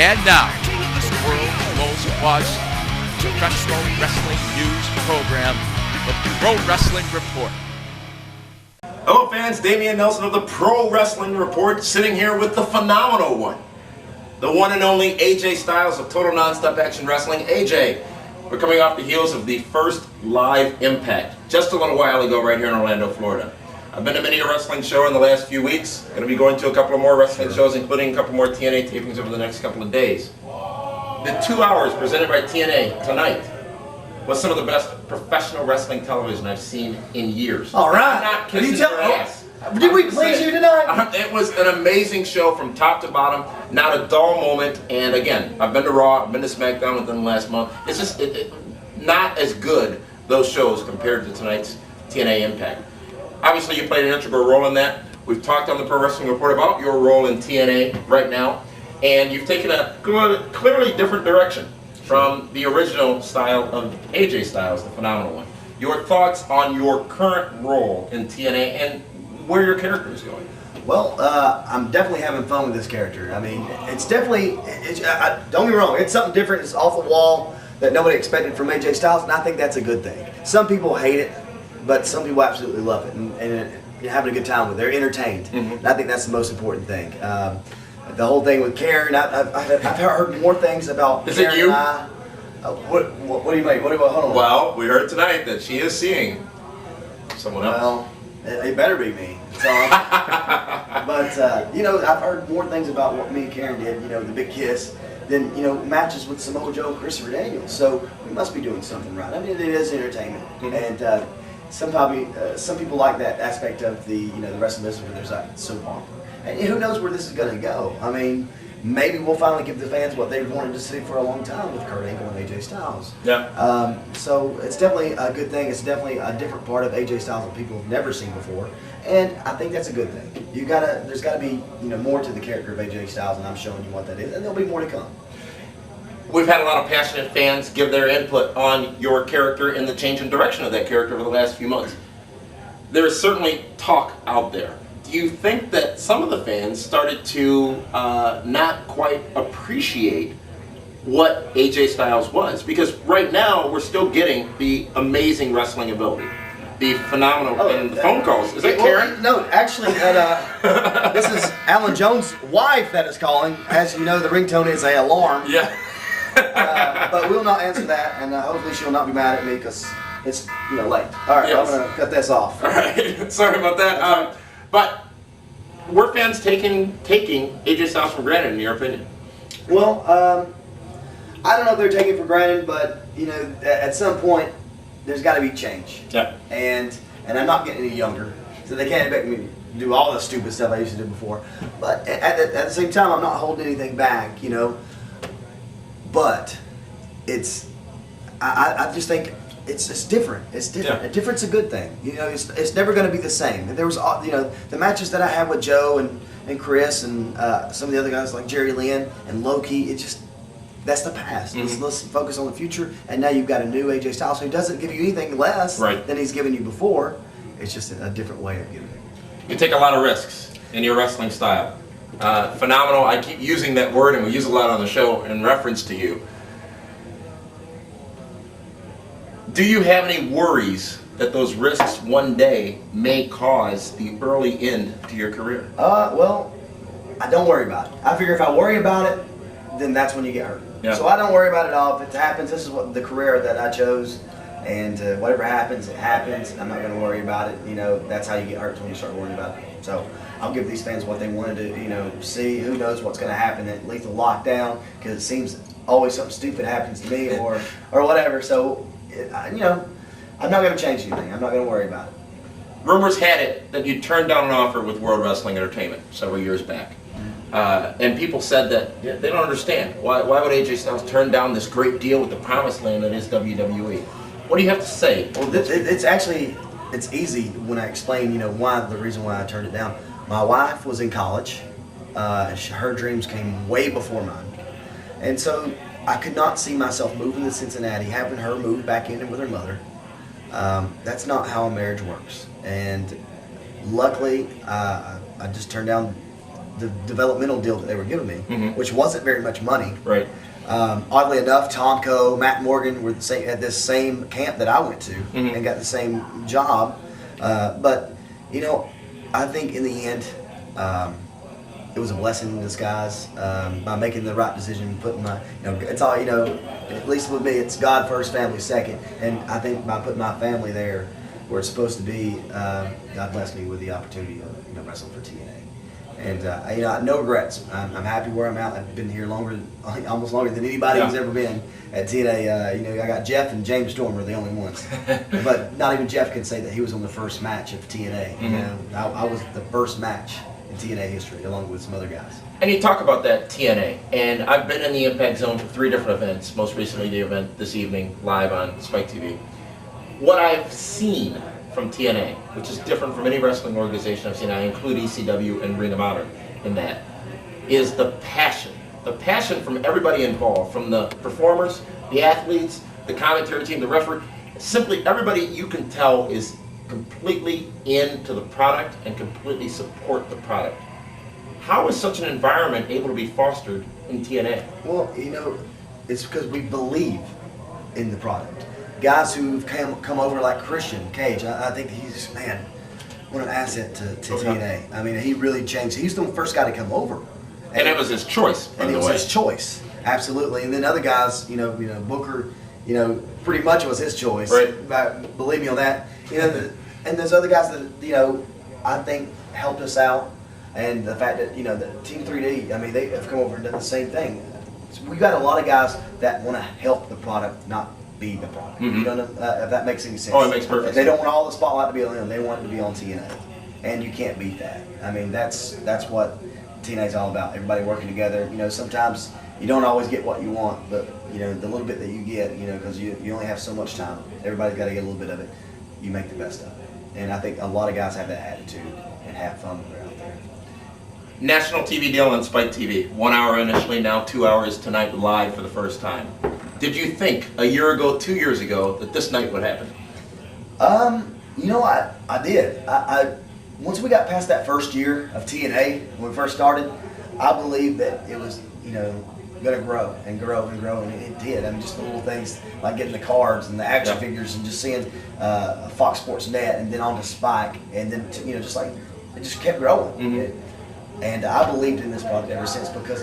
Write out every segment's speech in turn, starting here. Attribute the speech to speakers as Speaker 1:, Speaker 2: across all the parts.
Speaker 1: And now, the world's most watched professional wrestling news program, the Pro Wrestling Report.
Speaker 2: Hello fans, Dameon Nelson of the Pro Wrestling Report, sitting here with the phenomenal one. The one and only AJ Styles of Total Nonstop Action Wrestling. AJ, we're coming off the heels of the first live Impact, just a little while ago right here in Orlando, Florida. I've been to many a wrestling show in the last few weeks. Going to be going to a couple of more wrestling shows, including a couple more TNA tapings over the next couple of days. The 2 hours presented by TNA tonight was some of the best professional wrestling television I've seen in years.
Speaker 3: All right.
Speaker 2: I'm not kissing your ass.
Speaker 3: Did we please you tonight?
Speaker 2: It was an amazing show from top to bottom, not a dull moment. And again, I've been to Raw, I've been to SmackDown within the last month. It's just not as good, those shows, compared to tonight's TNA Impact. Obviously, you played an integral role in that. We've talked on the Pro Wrestling Report about your role in TNA right now, and you've taken a clearly different direction from the original style of AJ Styles, the phenomenal one. Your thoughts on your current role in TNA and where your character is going?
Speaker 3: Well, I'm definitely having fun with this character. I mean, it's definitely, don't get me wrong, it's something different, it's off the wall that nobody expected from AJ Styles, and I think that's a good thing. Some people hate it, but some people absolutely love it, and you're having a good time with it. They're entertained. And I think that's the most important thing. The whole thing with Karen, I've heard more things about
Speaker 2: Is
Speaker 3: Karen
Speaker 2: it you?
Speaker 3: and I. What do you mean? Hold on.
Speaker 2: Well, we heard tonight that she is seeing someone else.
Speaker 3: Well, it better be me. So, but, you know, I've heard more things about what me and Karen did, you know, the big kiss, than, you know, matches with Samoa Joe and Christopher Daniels. So we must be doing something right. I mean, it is entertainment. And some people like that aspect of the, you know, the wrestling business where there's that soap opera. And who knows where this is going to go. I mean, maybe we'll finally give the fans what they've wanted to see for a long time with Kurt Angle and AJ Styles.
Speaker 2: Yeah.
Speaker 3: So it's definitely a good thing. It's definitely a different part of AJ Styles that people have never seen before, and I think that's a good thing. There's got to be, you know, more to the character of AJ Styles, and I'm showing you what that is, and there'll be more to come.
Speaker 2: We've had a lot of passionate fans give their input on your character and the change in direction of that character over the last few months. There is certainly talk out there. Do you think that some of the fans started to not quite appreciate what AJ Styles was? Because right now we're still getting the amazing wrestling ability, the phenomenal and the phone calls. Is that Karen?
Speaker 3: No, actually, this is Alan Jones' wife that is calling. As you know, the ringtone is an alarm.
Speaker 2: Yeah.
Speaker 3: But we'll not answer that, and hopefully she'll not be mad at me because it's, you know, late. All right, yes. I'm gonna cut this off.
Speaker 2: All right, sorry about that. But were fans taking AJ Styles for granted, in your opinion?
Speaker 3: Well, I don't know if they're taking it for granted, but you know, at some point, there's got to be change.
Speaker 2: Yeah.
Speaker 3: And I'm not getting any younger, so they can't expect me to do all the stupid stuff I used to do before. But at the same time, I'm not holding anything back, you know. But I just think it's different. It's different.
Speaker 2: Yeah.
Speaker 3: A different's a good thing. You know, it's never going to be the same. There was, you know, the matches that I had with Joe and Chris and some of the other guys like Jerry Lynn and Loki. It just, that's the past. Let's focus on the future. And now you've got a new AJ Styles who doesn't give you anything less than he's given you before. It's just a different way of giving it.
Speaker 2: You take a lot of risks in your wrestling style. Phenomenal. I keep using that word, and we use a lot on the show in reference to you. Do you have any worries that those risks one day may cause the early end to your career?
Speaker 3: Well, I don't worry about it. I figure if I worry about it, then that's when you get hurt.
Speaker 2: Yeah.
Speaker 3: So I don't worry about it all. If it happens, this is what the career that I chose, and whatever happens, it happens. I'm not going to worry about it. You know, that's how you get hurt when you start worrying about it. So I'll give these fans what they wanted to, you know, see. Who knows what's going to happen at lethal lockdown? Because it seems always something stupid happens to me or whatever. So, you know, I'm not going to change anything. I'm not going to worry about it.
Speaker 2: Rumors had it that you turned down an offer with World Wrestling Entertainment several years back. And people said that they don't understand. Why would AJ Styles turn down this great deal with the promised land that is WWE? What do you have to say?
Speaker 3: Well, it's easy when I explain, you know, the reason why I turned it down. My wife was in college. Her dreams came way before mine. And so I could not see myself moving to Cincinnati, having her move back in with her mother. That's not how a marriage works. And luckily, I just turned down the developmental deal that they were giving me, which wasn't very much money.
Speaker 2: Right.
Speaker 3: Oddly enough, Tom Coe, Matt Morgan were at this same camp that I went to and got the same job. But, you know, I think in the end, it was a blessing in disguise by making the right decision, putting my, you know, it's all, you know, at least with me, it's God first, family second. And I think by putting my family there where it's supposed to be, God blessed me with the opportunity of, you know, wrestling for TNA. And, you know, no regrets. I'm happy where I'm at. I've been here longer, almost longer than anybody who's ever been at TNA. You know, I got Jeff and James Storm were the only ones. But not even Jeff can say that he was on the first match of TNA. You know, I was the first match in TNA history, along with some other guys.
Speaker 2: And you talk about that TNA, and I've been in the Impact Zone for 3 different events, most recently the event this evening, live on Spike TV. What I've seen from TNA, which is different from any wrestling organization I've seen, I include ECW and Ring of Honor in that, is the passion. The passion from everybody involved, from the performers, the athletes, the commentary team, the referee, simply everybody you can tell is completely into the product and completely support the product. How is such an environment able to be fostered in TNA?
Speaker 3: Well, you know, it's because we believe in the product. Guys who've come over like Christian Cage, I think he's, man, what an asset to TNA. I mean, he really changed. He's the first guy to come over.
Speaker 2: And it was his choice, by the way.
Speaker 3: And it was his choice, absolutely. And then other guys, you know, Booker, you know, pretty much was his choice.
Speaker 2: Right.
Speaker 3: Believe me on that. You know, and there's other guys that, you know, I think helped us out. And the fact that, you know, the Team 3D, I mean, they have come over and done the same thing. So we've got a lot of guys that want to help the product, not be the product. You know, if that makes any sense.
Speaker 2: Oh, it makes perfect sense.
Speaker 3: They don't want all the spotlight to be on them. They want it to be on TNA. And you can't beat that. I mean, that's what TNA's all about. Everybody working together. You know, sometimes you don't always get what you want, but, you know, the little bit that you get, you know, because you only have so much time. Everybody's got to get a little bit of it. You make the best of it. And I think a lot of guys have that attitude and have fun when they're out there.
Speaker 2: National TV deal on Spike TV. 1 hour initially, now 2 hours tonight live for the first time. Did you think a year ago, 2 years ago, that this night would happen?
Speaker 3: You know, I did. Once we got past that first year of TNA, when we first started, I believed that it was, you know, going to grow and grow and grow, and it did. I mean, just the little things like getting the cards and the action figures and just seeing Fox Sports Net and then on to Spike, and then, you know, just like, it just kept growing. And I believed in this product ever since because,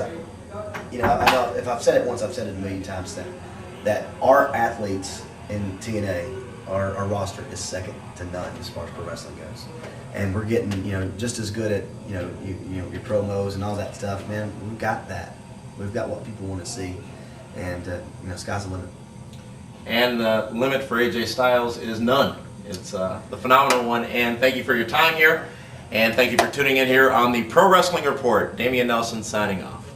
Speaker 3: you know, I know if I've said it once, I've said it a million times that our athletes in TNA, our roster is second to none as far as pro wrestling goes. And we're getting, you know, just as good at, you know, your promos and all that stuff, man. We've got that. We've got what people want to see. And, you know, sky's the limit. And
Speaker 2: the limit for AJ Styles is none. It's the phenomenal one. And thank you for your time here. And thank you for tuning in here on the Pro Wrestling Report. Dameon Nelson signing off.